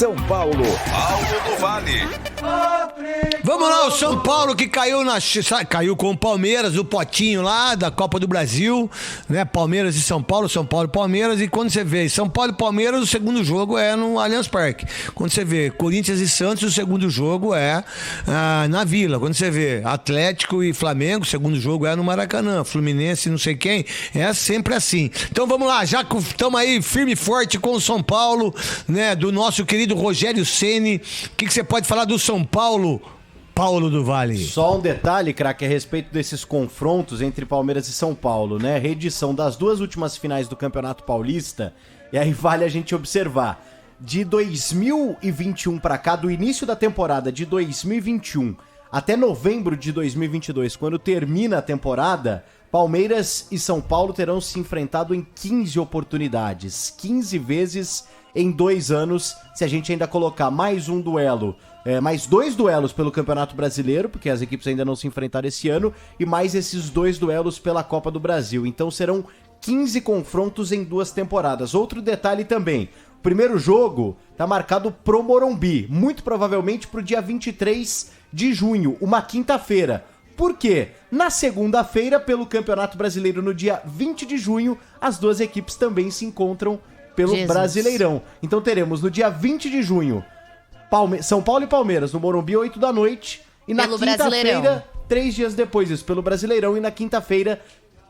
São Paulo. Paulo do Vale. Vamos lá, o São Paulo que caiu com o Palmeiras, o potinho lá da Copa do Brasil, né? Palmeiras e São Paulo e Palmeiras. E quando você vê São Paulo e Palmeiras, o segundo jogo é no Allianz Parque. Quando você vê Corinthians e Santos, o segundo jogo é na Vila. Quando você vê Atlético e Flamengo, o segundo jogo é no Maracanã. Fluminense, não sei quem, é sempre assim. Então vamos lá, já estamos aí firme e forte com o São Paulo, né? Do nosso querido Rogério Ceni. O que você pode falar do São Paulo, Paulo do Vale? Só um detalhe, craque, a respeito desses confrontos entre Palmeiras e São Paulo, né? Reedição das duas últimas finais do Campeonato Paulista, e aí vale a gente observar. De 2021 para cá, do início da temporada de 2021 até novembro de 2022, quando termina a temporada, Palmeiras e São Paulo terão se enfrentado em 15 oportunidades. 15 vezes em 2 anos, se a gente ainda colocar mais um duelo, mais 2 duelos pelo Campeonato Brasileiro, porque as equipes ainda não se enfrentaram esse ano, e mais esses 2 duelos pela Copa do Brasil. Então serão 15 confrontos em 2 temporadas. Outro detalhe também, o primeiro jogo tá marcado pro Morumbi, muito provavelmente pro dia 23 de junho, uma quinta-feira. Por quê? Na segunda-feira, pelo Campeonato Brasileiro, no dia 20 de junho, as duas equipes também se encontram pelo Brasileirão. Então teremos no dia 20 de junho, São Paulo e Palmeiras no Morumbi, 8 da noite. E na quinta-feira, 3 dias depois, isso, pelo Brasileirão. E na quinta-feira,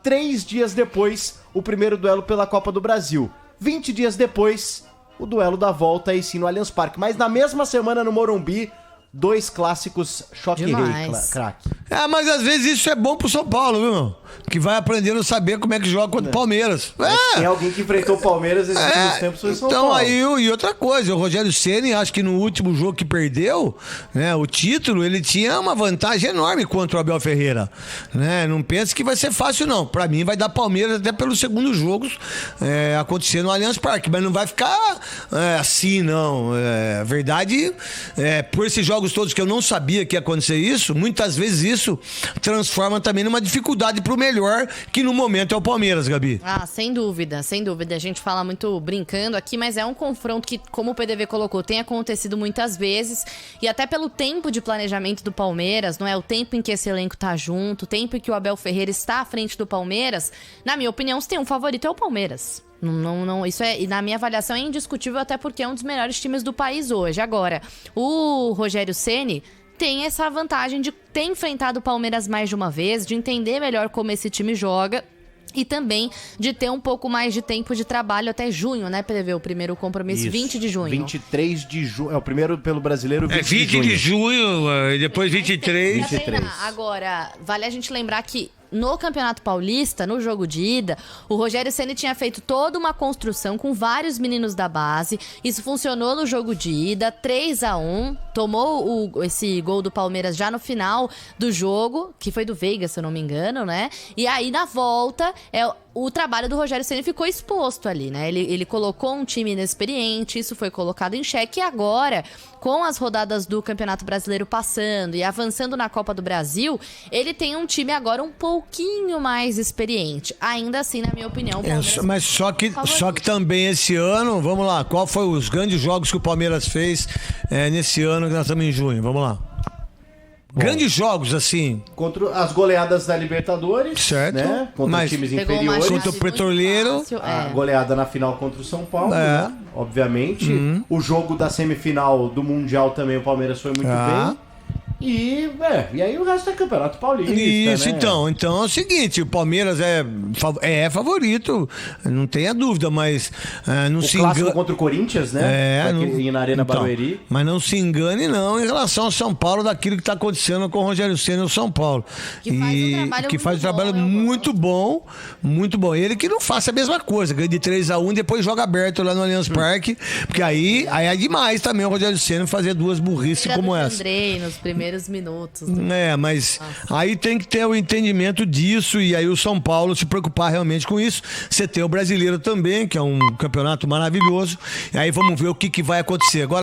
3 dias depois, o primeiro duelo pela Copa do Brasil. 20 dias depois, o duelo da volta aí sim no Allianz Parque. Mas na mesma semana no Morumbi, 2 clássicos choque rei, craque. Mas às vezes isso é bom pro São Paulo, viu? Que vai aprendendo a saber como é que joga contra o Palmeiras. Tem alguém que enfrentou o Palmeiras nesses últimos tempos, foi o São Paulo. Então aí, e outra coisa, o Rogério Ceni, acho que no último jogo que perdeu, né, o título, ele tinha uma vantagem enorme contra o Abel Ferreira, né? Não pense que vai ser fácil, não. Pra mim vai dar Palmeiras até pelos segundos jogos acontecer no Allianz Parque, mas não vai ficar assim, não. A verdade, por esses jogos todos que eu não sabia que ia acontecer isso, muitas vezes isso transforma também numa dificuldade pro melhor, que no momento é o Palmeiras, Gabi. Sem dúvida, sem dúvida. A gente fala muito brincando aqui, mas é um confronto que, como o PDV colocou, tem acontecido muitas vezes, e até pelo tempo de planejamento do Palmeiras, não é? O tempo em que esse elenco tá junto, o tempo em que o Abel Ferreira está à frente do Palmeiras, na minha opinião, se tem um favorito é o Palmeiras. Não, isso e na minha avaliação é indiscutível, até porque é um dos melhores times do país hoje. Agora, o Rogério Ceni tem essa vantagem de ter enfrentado o Palmeiras mais de uma vez, de entender melhor como esse time joga e também de ter um pouco mais de tempo de trabalho até junho, né, PDV? O primeiro compromisso, isso, 20 de junho. 23 de junho, é o primeiro pelo Brasileiro, 20 de junho, e depois 23. Agora, vale a gente lembrar que no Campeonato Paulista, no jogo de ida, o Rogério Ceni tinha feito toda uma construção com vários meninos da base. Isso funcionou no jogo de ida, 3-1. Tomou esse gol do Palmeiras já no final do jogo, que foi do Veiga, se eu não me engano, né? E aí, na volta, o trabalho do Rogério Ceni ficou exposto ali, né? Ele colocou um time inexperiente, isso foi colocado em xeque. E agora, com as rodadas do Campeonato Brasileiro passando e avançando na Copa do Brasil, ele tem um time agora um pouquinho mais experiente. Ainda assim, na minha opinião, o Palmeiras... Mas só que também esse ano, vamos lá, qual foi os grandes jogos que o Palmeiras fez nesse ano que nós estamos em junho? Vamos lá. Grandes jogos, assim. Contra as goleadas da Libertadores, certo, né? Contra times inferiores. Contra o Petroleiro. A goleada na final contra o São Paulo, né? Obviamente. O jogo da semifinal do Mundial também o Palmeiras foi muito bem. E aí o resto é Campeonato Paulista, isso, né? então é o seguinte, o Palmeiras é favorito, não tenha dúvida, mas não se engane... O clássico contra o Corinthians, né? Na Arena Barueri. Mas não se engane não em relação ao São Paulo, daquilo que está acontecendo com o Rogério Ceni no São Paulo. Que faz um trabalho muito bom, muito bom. Ele que não faça a mesma coisa, ganha de 3-1 e depois joga aberto lá no Allianz Parque, porque aí é demais também o Rogério Ceni fazer duas burrices como essa. Andrei nos primeiros minutos. Mas aí tem que ter o entendimento disso, e aí o São Paulo se preocupar realmente com isso. Você tem o Brasileiro também, que é um campeonato maravilhoso, e aí vamos ver o que vai acontecer. Agora